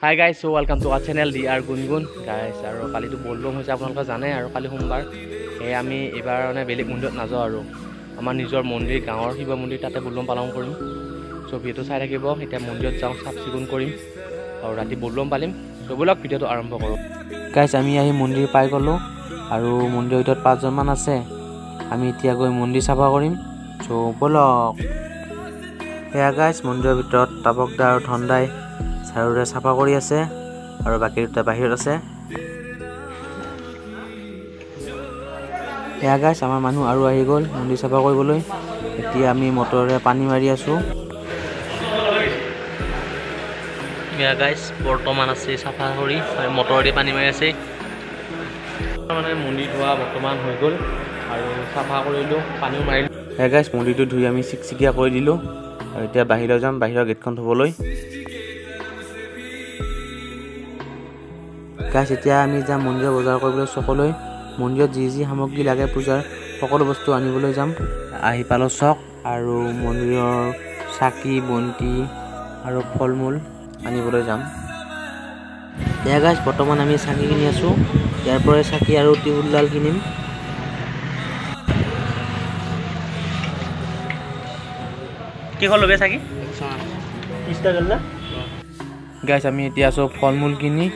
High guys, so welcome to our channel DR Gungun guys. আৰু কালিতো বলবম হৈছে আপোনালোকে জানে, আৰু কালি সোমবাৰ। সেয়ে আমি এইবাৰ মানে বেলেগ মন্দিৰত নাযাওঁ, আৰু আমাৰ নিজৰ মন্দিৰ, গাঁৱৰ শিৱ মন্দিৰ, তাতে বলবম পালন কৰিম। চ' ভিডিঅ'টো চাই থাকিব। এতিয়া মন্দিৰত যাওঁ, চাফ চিকুণ কৰিম আৰু ৰাতি বলবম পালিম। চ' ব'লক ভিডিঅ'টো আৰম্ভ কৰোঁ। গাইজ, আমি আহি মন্দিৰ পাই গ'লোঁ আৰু মন্দিৰৰ ভিতৰত 5জনমান আছে। আমি এতিয়া গৈ মন্দিৰ চাফা কৰিম। চ' ব'লক। সেয়া গাইজ, মন্দিৰৰ ভিতৰত তাবকদা আৰু ধনদাই ঝাৰুৰে চাফা কৰি আছে আৰু বাকী দুটা বাহিৰত আছে। সেয়া গাইজ, আমাৰ মানুহ আৰু আহি গ'ল মন্দিৰ চাফা কৰিবলৈ। এতিয়া আমি মটৰেৰে পানী মাৰি আছোঁ। সেয়া গাইজ, বৰ্তমান আছে চাফা কৰি আৰু মটৰেদি পানী মাৰি আছে। মানে মন্দিৰ ধোৱা বৰ্তমান হৈ গ'ল আৰু চাফা কৰিলোঁ, পানীও মাৰিলোঁ। সেয়া গাইজ, মন্দিৰটো ধুই আমি চিকচিকীয়া কৰি দিলোঁ আৰু এতিয়া বাহিৰত যাম, বাহিৰৰ গেটখন থ'বলৈ। গাইজ, এতিয়া আমি যাম মন্দিৰৰ বজাৰ কৰিবলৈ চকলৈ। মন্দিৰত যি যি সামগ্ৰী লাগে পূজাৰ সকলো বস্তু আনিবলৈ যাম। আহি পালোঁ চক, আৰু মন্দিৰৰ চাকি বন্তি আৰু ফল মূল আনিবলৈ যাম। এয়া গাইজ, বৰ্তমান আমি চাকি কিনি আছোঁ। ইয়াৰ পৰাই চাকি আৰু টিউবডাল কিনিম। কি হ'ল ল'বে চাকি? গাইজ, আমি এতিয়া আছোঁ ফল মূল কিনি,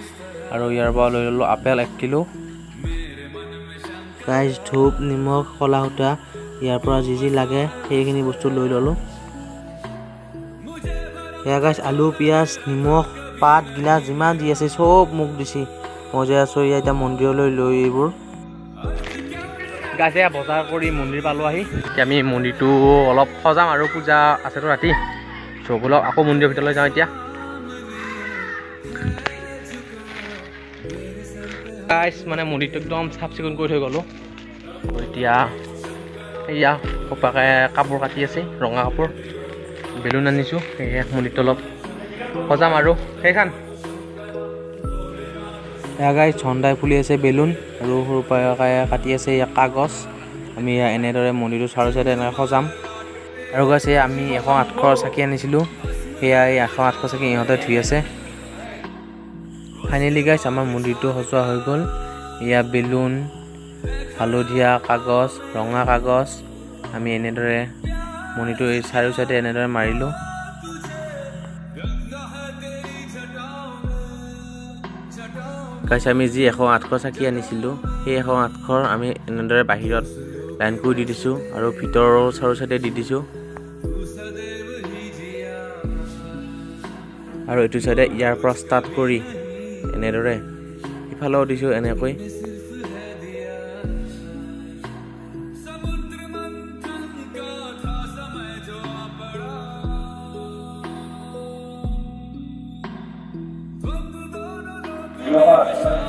আৰু ইয়াৰ পৰা লৈ ল'লোঁ আপেল 1 কিলো। গাইজ, ধূপ, নিমখ, কলা সূতা, ইয়াৰ পৰা যি যি লাগে সেইখিনি বস্তু লৈ ল'লোঁ। সেয়া গাইজ, আলু, পিঁয়াজ, নিমখ, পাত, গিলাচ যিমান যি আছে চব মোক দিছে। মই যে আছোঁ এতিয়া মন্দিৰলৈ লৈ এইবোৰ। গাইজ, এয়া বজাৰ কৰি মন্দিৰ পালোঁ আহি। এতিয়া আমি মন্দিৰটো অলপ সজাম আৰু পূজা আছেতো ৰাতি। চ' ব'লক আকৌ মন্দিৰৰ ভিতৰলৈ যাওঁ এতিয়া। গাইজ, মানে মন্দিৰটো একদম চাফ চিকুণ কৰি থৈ গ'লোঁ। এতিয়া এয়া কপাকে কাপোৰ কাটি আছে, ৰঙা কাপোৰ, বেলুন আনিছোঁ। সেয়ে মন্দিৰটো অলপ সজাম আৰু সেইখন। এয়া গাইজ, ঝণ্ডাই ফুলি আছে বেলুন, আৰু সৰু পাকে কাটি আছে এয়া কাগজ। আমি এনেদৰে মন্দিৰটো চাৰু চাইডে এনেকৈ সজাম। আৰু গাইজ, আমি 108ৰ চাকি আনিছিলোঁ। সেয়া এই 108ৰ চাকি ইহঁতে ধুই আছে। ফাইনেলি গাইজ, আমাৰ মন্দিৰটো সজোৱা হৈ গ'ল। এয়া বেলুন, হালধীয়া কাগজ, ৰঙা কাগজ, আমি এনেদৰে মন্দিৰটো এই চাৰিও চাইডে এনেদৰে মাৰিলোঁ। গাইজ, আমি যি 108ৰ চাকি আনিছিলোঁ, সেই 108ৰ আমি এনেদৰে বাহিৰত লাইন কৰি দি দিছোঁ আৰু ভিতৰৰ চাৰিও চাইডে দি দিছোঁ। আৰু এইটো চাইডে ইয়াৰ পৰা ষ্টাৰ্ট কৰি এনেদৰে ইফালেও দিছোঁ এনেকৈ।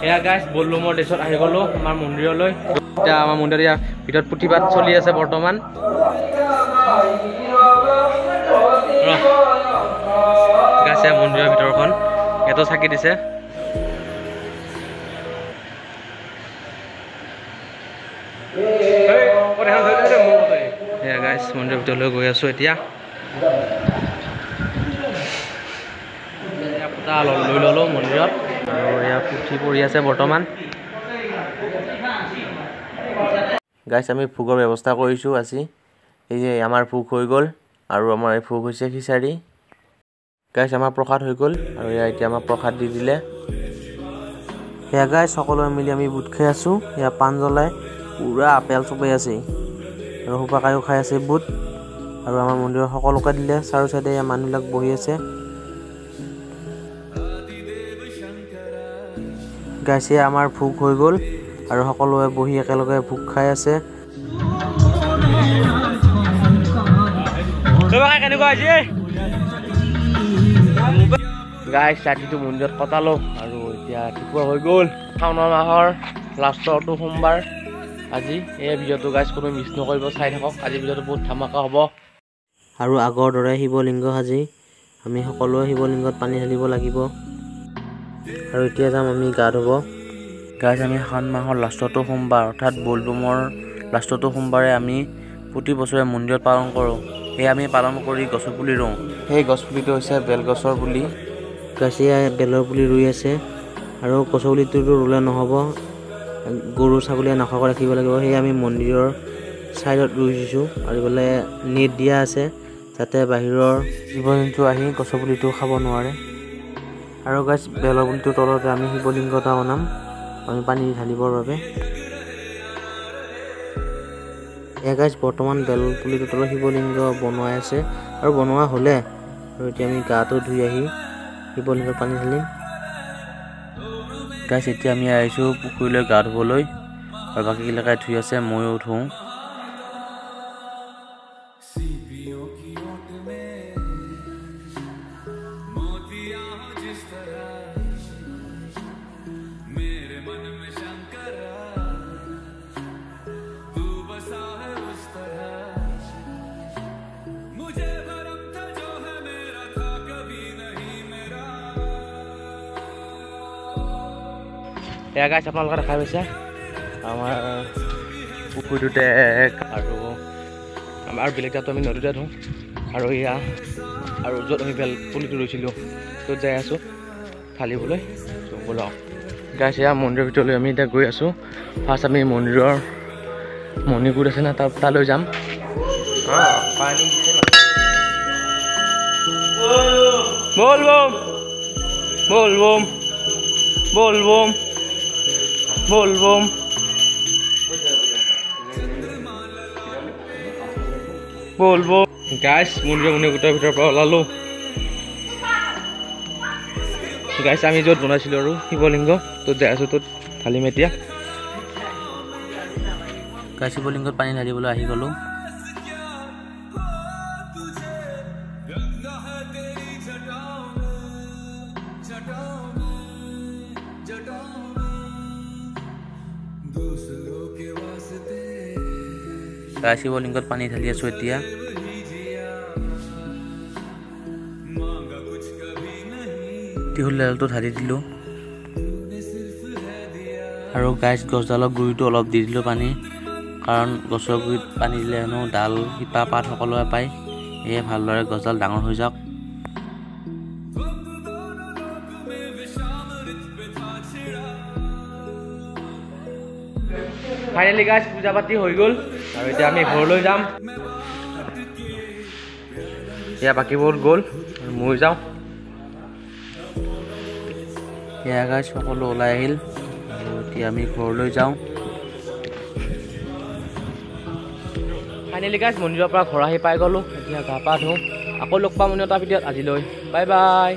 এয়া গাইজ, বলবমৰ ডেছত আহি গ'লোঁ আমাৰ মন্দিৰলৈ। এতিয়া আমাৰ মন্দিৰৰ ইয়াৰ ভিতৰত পুথিপাঠ চলি আছে বৰ্তমান। গাইজ, মন্দিৰৰ ভিতৰখন ইয়াতো চাকি দিছে। এয়া গাইজ, মন্দিৰৰ ভিতৰলৈ গৈ আছোঁ এতিয়া। পুতা লৈ ল'লোঁ মন্দিৰত, আৰু এয়া পুথি পঢ়ি আছে বৰ্তমান। গাইজ, আমি ভোগৰ ব্যৱস্থা কৰিছোঁ আজি। এই যে আমাৰ ভোগ হৈ গ'ল, আৰু আমাৰ এই ভোগ হৈছে খিচাৰি। গাইজ, আমাৰ প্ৰসাদ হৈ গ'ল, আৰু এয়া এতিয়া আমাক প্ৰসাদ দি দিলে। সেয়া গাইজ, সকলোৱে মিলি আমি বুট খাই আছোঁ। এয়া পাণ জ্বলাই পুৰা আপেল চবাই আছে, আৰু সোপাকায়ো খাই আছে বুট। আৰু আমাৰ মন্দিৰৰ সকলোকে দিলে। চাৰিও চাইডে মানুহবিলাক বহি আছে। গাইজ, আমাৰ ভোগ হৈ গ'ল, আৰু সকলোৱে বহি একেলগে ভোগ খাই আছে। গাইজ, ৰাতিটো মন্দিৰত কটালোঁ, আৰু এতিয়া ৰাতিপুৱা হৈ গ'ল। শাওণ মাহৰ লাষ্টৰটো সোমবাৰ আজি। এই ভিডিঅ'টো গাইজ কোনো মিছ নকৰিব, চাই থাকক। আজি ভিডিঅ'টো বহুত ধামাকা হ'ব। আৰু আগৰ দৰে শিৱলিংগ সাজি আমি সকলোৱে শিৱলিংগত পানী ঢালিব লাগিব। আৰু এতিয়া যাম আমি গা ধুব। গাইজ, আমি শাওণ মাহৰ লাষ্টৰটো সোমবাৰ অৰ্থাৎ বলবমৰ লাষ্টৰটো সোমবাৰে আমি প্ৰতি বছৰে মন্দিৰত পালন কৰোঁ। সেয়ে আমি পালন কৰি গছৰ পুলি ৰুওঁ। সেই গছপুলিটো হৈছে বেলগছৰ পুলি। গাছিয়া বেলৰ পুলি ৰুই আছে আৰু কচু পুলিটো ৰুলে নহ'ব, গৰু ছাগলীয়ে নাখাব ৰাখিব লাগিব। সেয়ে আমি মন্দিৰৰ চাইডত ৰুই দিছোঁ আৰু এইফালে নেট দিয়া আছে যাতে বাহিৰৰ জীৱ জন্তু আহি কচু পুলিটো খাব নোৱাৰে। আৰু গাছ বেলৰ পুলিটোৰ তলতে আমি শিৱলিংগ এটা বনাম আমি পানী ঢালিবৰ বাবে। গাছ বৰ্তমান বেল পুলিটোৰ তলত শিৱলিংগ বনোৱাই আছে আৰু বনোৱা হ'লে আৰু এতিয়া আমি গাটো ধুই আহি শিৱলিংগত পানী ঢালিম। গাছ এতিয়া আমি আহিছোঁ পুখুৰীলৈ গা ধুবলৈ আৰু বাকীবিলাকে ধুই আছে, ময়ো ধুওঁ। এয়া গাছ আপোনালোকে দেখা পাইছে আমাৰ পুখুৰীটোতে আৰু আমাৰ বেলেগ জাতটো আমি নদীতে ধোওঁ আৰু এয়া আৰু য'ত আমি বেল পুলিটো ৰুইছিলোঁ ত'ত যাই আছোঁ ঢালিবলৈ। ব'লক গাছ এয়া মন্দিৰৰ ভিতৰলৈ আমি এতিয়া গৈ আছোঁ। ফাৰ্ষ্ট আমি মন্দিৰৰ মণিকূট আছে না তালৈ যাম। বল বম বল বম বল বম বল বম বল বম। গাইছ মন্দিৰৰ মণিকূটৰ ভিতৰৰ পৰা ওলালোঁ। গাইছ আমি য'ত বনাইছিলোঁ আৰু শিৱলিংগ ত'ত যাই আছোঁ, ত'ত ঢালিম এতিয়া। গাছ শিৱলিংগত পানী ঢালিবলৈ আহি গ'লোঁ। গাছ শিৱলিংগত পানী ঢালি আছোঁ এতিয়া। ত্ৰিশূলডালটো ঢালি দিলোঁ আৰু গাছ গছডালৰ গুৰিটো অলপ দি দিলোঁ পানী, কাৰণ গছৰ গুৰিত পানী দিলে হেনো ডাল শিপা পাত সকলোৱে পায়, সেয়ে ভালদৰে গছডাল ডাঙৰ হৈ যাওক। ফাইনেলি গাইছ পূজা পাতি হৈ গ'ল আৰু এতিয়া আমি ঘৰলৈ যাম। এয়া বাকীবোৰ গ'ল আৰু মই যাওঁ। এয়া গাছ সকলো ওলাই আহিল আৰু এতিয়া আমি ঘৰলৈ যাওঁ। ফাইনেলি গাইছ মন্দিৰৰ পৰা ঘৰ আহি পাই গ'লোঁ। এতিয়া গা পা ধুওঁ, আকৌ লগ পাম অন্য এটা ভিডিঅ'ত। আজিলৈ বাই বাই।